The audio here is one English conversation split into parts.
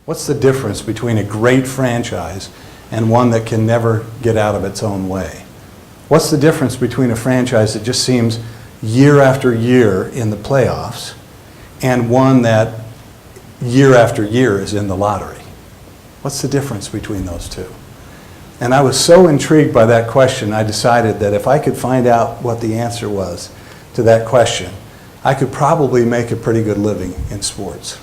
What's the difference between a great franchise and one that can never get out of its own way? What's the difference between a franchise that just seems year after year in the playoffs and one that year after year is in the lottery? What's the difference between those two? And I was so intrigued by that question, I decided that if I could find out what the answer was to that question, I could probably make a pretty good living in sports.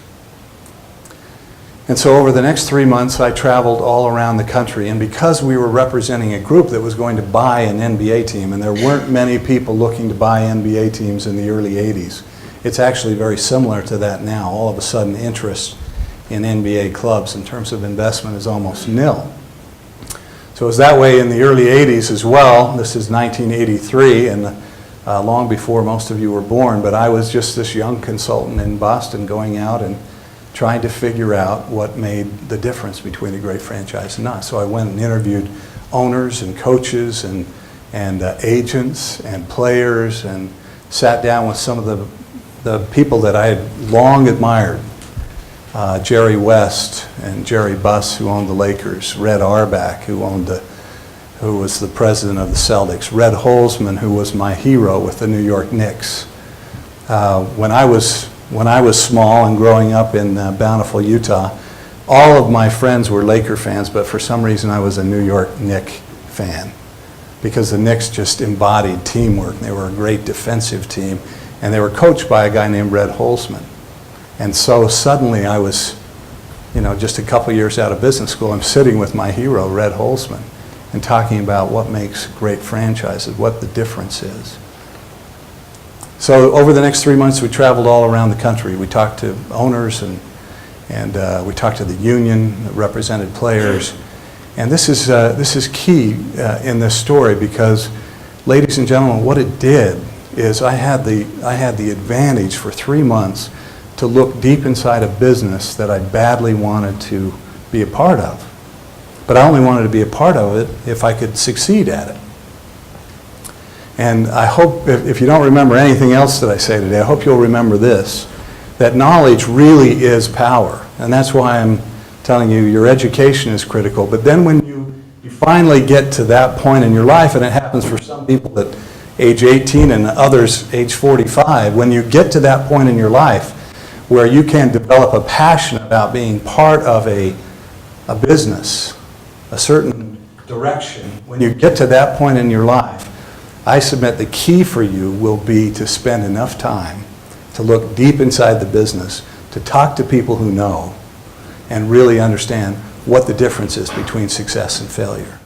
And so over the next 3 months, I traveled all around the country. And because we were representing a group that was going to buy an NBA team, and there weren't many people looking to buy NBA teams in the early 80s, it's actually very similar to that now. All of a sudden, interest in NBA clubs in terms of investment is almost nil. So it was that way in the early 80s as well. This is 1983, and long before most of you were born, but I was just this young consultant in Boston going out and trying to figure out what made the difference between a great franchise and not. So I went and interviewed owners and coaches and agents and players and sat down with some of the people that I had long admired. Jerry West and Jerry Buss, who owned the Lakers, Red Auerbach, who was the president of the Celtics, Red Holzman, who was my hero with the New York Knicks. When I was small and growing up in Bountiful, Utah, all of my friends were Laker fans, but for some reason I was a New York Knicks fan because the Knicks just embodied teamwork. They were a great defensive team, and they were coached by a guy named Red Holzman. And so suddenly I was, just a couple years out of business school, I'm sitting with my hero, Red Holzman, and talking about what makes great franchises, what the difference is. So over the next 3 months, we traveled all around the country. We talked to owners and we talked to the union that represented players. And this is key in this story because, ladies and gentlemen, what it did is I had the advantage for 3 months to look deep inside a business that I badly wanted to be a part of. But I only wanted to be a part of it if I could succeed at it. And I hope, if you don't remember anything else that I say today, I hope you'll remember this, that knowledge really is power. And that's why I'm telling you your education is critical. But then when you finally get to that point in your life, and it happens for some people at age 18 and others age 45, when you get to that point in your life where you can develop a passion about being part of a business, a certain direction, when you get to that point in your life, I submit the key for you will be to spend enough time to look deep inside the business, to talk to people who know, and really understand what the difference is between success and failure.